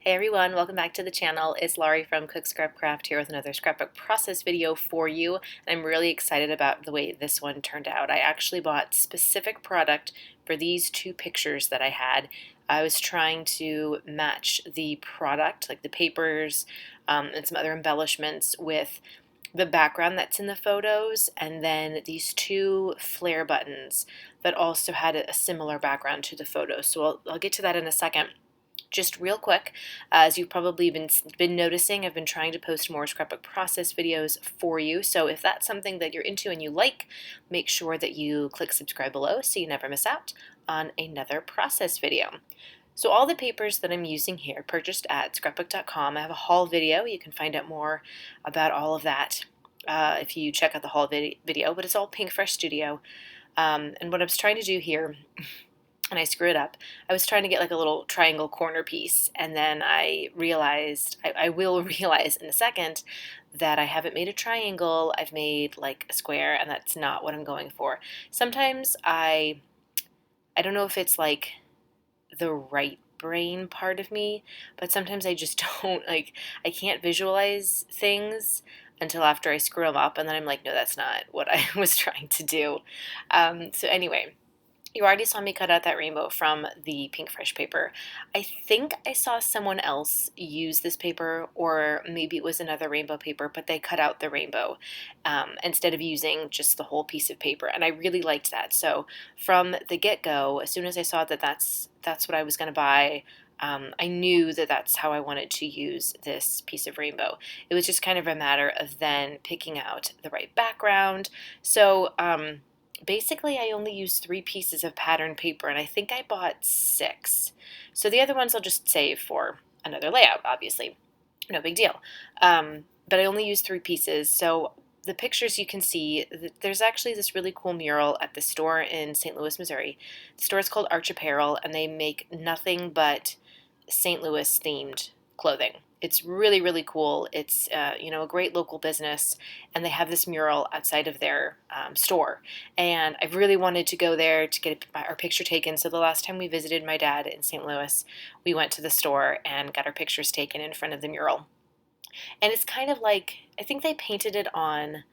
Hey everyone, welcome back to the channel. It's Laurie from Cook Scrap Craft here with another scrapbook process video for you. And I'm really excited about the way this one turned out. I actually bought specific product for these two pictures that I had. I was trying to match the product, like the papers and some other embellishments, with the background that's in the photos, and then these two flare buttons that also had a similar background to the photos. So I'll get to that in a second. Just real quick, as you've probably been noticing, I've been trying to post more scrapbook process videos for you. So if that's something that you're into and you like, make sure that you click subscribe below so you never miss out on another process video. So all the papers that I'm using here, purchased at scrapbook.com. I have a haul video. You can find out more about all of that if you check out the haul video, but it's all Pinkfresh Studio. And what I was trying to do here, and I screwed up. I was trying to get like a little triangle corner piece, and then I realized, I will realize in a second, that I haven't made a triangle. I've made like a square, and that's not what I'm going for. Sometimes I don't know if it's like the right brain part of me, but sometimes I just don't, like, I can't visualize things until after I screw them up, and then I'm like, no, that's not what I was trying to do. So anyway, you already saw me cut out that rainbow from the Pinkfresh paper. I think I saw someone else use this paper, or maybe it was another rainbow paper, but they cut out the rainbow instead of using just the whole piece of paper, and I really liked that. So from the get-go, as soon as I saw that that's what I was going to buy, I knew that that's how I wanted to use this piece of rainbow. It was just kind of a matter of then picking out the right background. So basically, I only used 3 pieces of pattern paper, and I think I bought 6. So the other ones I'll just save for another layout, obviously. No big deal. But I only used 3 pieces, so the pictures you can see, there's actually this really cool mural at the store in St. Louis, Missouri. The store is called Arch Apparel, and they make nothing but St. Louis themed clothing. It's really, really cool. It's a great local business, and they have this mural outside of their store. And I really wanted to go there to get our picture taken. So the last time we visited my dad in St. Louis, we went to the store and got our pictures taken in front of the mural. And it's kind of like, I think they painted it on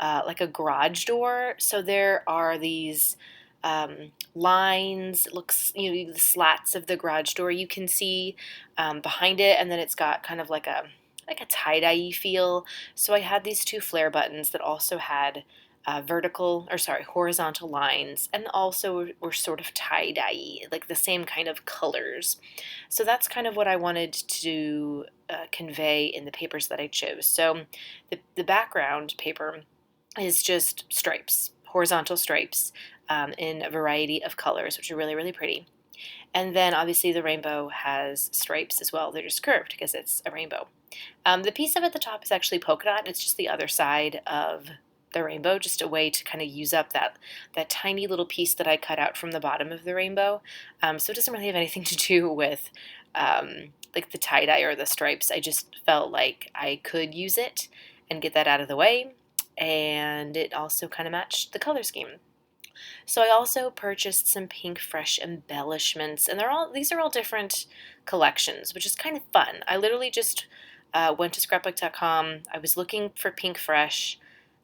like a garage door. So there are these lines, looks, the slats of the garage door you can see behind it, and then it's got kind of like a tie-dye feel. So I had these 2 flare buttons that also had horizontal lines, and also were sort of tie-dye, like the same kind of colors. So that's kind of what I wanted to convey in the papers that I chose. So the background paper is just stripes, horizontal stripes, in a variety of colors, which are really, really pretty. And then obviously the rainbow has stripes as well. They're just curved because it's a rainbow. The piece up at the top is actually polka dot. It's just the other side of the rainbow, just a way to kind of use up that tiny little piece that I cut out from the bottom of the rainbow. So it doesn't really have anything to do with like the tie-dye or the stripes. I just felt like I could use it and get that out of the way, and it also kind of matched the color scheme. So I also purchased some Pinkfresh embellishments, and these are all different collections, which is kind of fun. I literally just went to scrapbook.com. I was looking for Pinkfresh,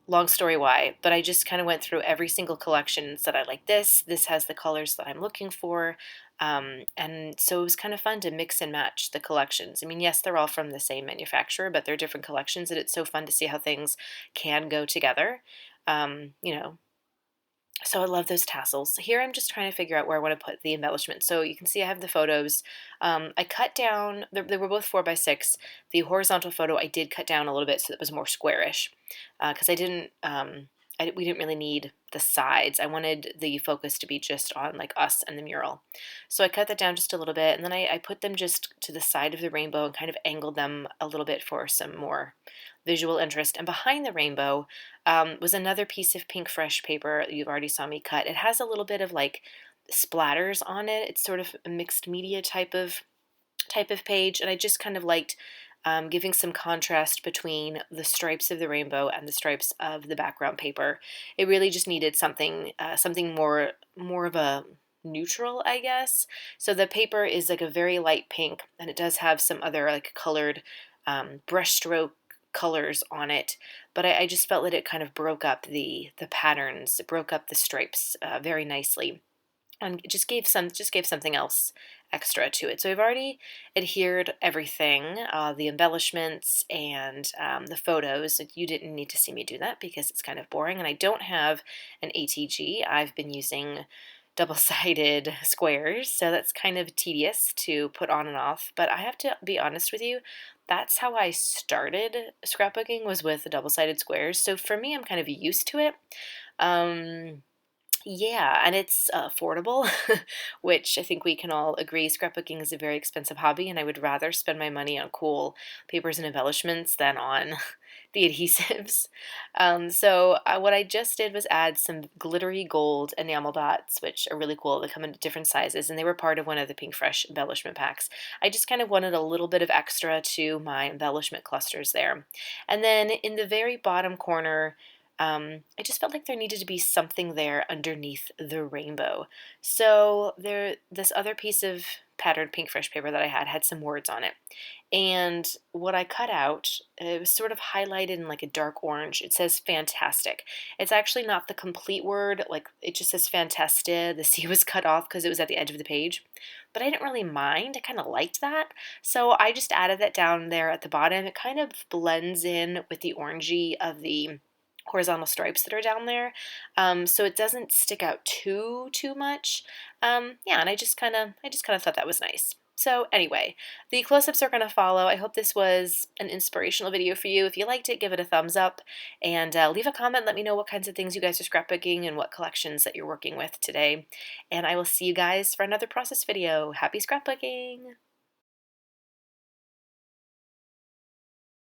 long story why, but I just kind of went through every single collection and said, I like this. This has the colors that I'm looking for. And so it was kind of fun to mix and match the collections. I mean, yes, they're all from the same manufacturer, but they're different collections, and it's so fun to see how things can go together. So I love those tassels. Here I'm just trying to figure out where I want to put the embellishment. So you can see I have the photos. I cut down, they were both 4x6. The horizontal photo I did cut down a little bit so it was more squarish, because we didn't really need the sides. I wanted the focus to be just on like us and the mural. So I cut that down just a little bit, and then I put them just to the side of the rainbow and kind of angled them a little bit for some more visual interest. And behind the rainbow was another piece of Pinkfresh paper you've already saw me cut. It has a little bit of like splatters on it. It's sort of a mixed media type of page, and I just kind of liked giving some contrast between the stripes of the rainbow and the stripes of the background paper. It really just needed something more of a neutral, I guess. So the paper is like a very light pink, and it does have some other like colored brushstroke colors on it, but I just felt that it kind of broke up the patterns, it broke up the stripes very nicely, and it just gave something else extra to it. So we've already adhered everything, the embellishments and the photos. You didn't need to see me do that because it's kind of boring, and I don't have an ATG. I've been using double-sided squares, so that's kind of tedious to put on and off. But I have to be honest with you, that's how I started scrapbooking, was with the double-sided squares. So for me, I'm kind of used to it. Um, yeah, and it's affordable, which I think we can all agree scrapbooking is a very expensive hobby, and I would rather spend my money on cool papers and embellishments than on the adhesives. So what I just did was add some glittery gold enamel dots, which are really cool. They come in different sizes, and they were part of one of the Pinkfresh embellishment packs. I just kind of wanted a little bit of extra to my embellishment clusters there. And then in the very bottom corner, I just felt like there needed to be something there underneath the rainbow. So this other piece of patterned Pinkfresh paper that I had some words on it. And what I cut out, it was sort of highlighted in like a dark orange. It says fantastic. It's actually not the complete word, like it just says fantastic. The C was cut off because it was at the edge of the page. But I didn't really mind. I kind of liked that. So I just added that down there at the bottom. It kind of blends in with the orangey of the horizontal stripes that are down there, so it doesn't stick out too much. Yeah, and I just kind of thought that was nice. So anyway, the close-ups are going to follow. I hope this was an inspirational video for you. If you liked it, give it a thumbs up, and leave a comment. Let me know what kinds of things you guys are scrapbooking and what collections that you're working with today. And I will see you guys for another process video. Happy scrapbooking!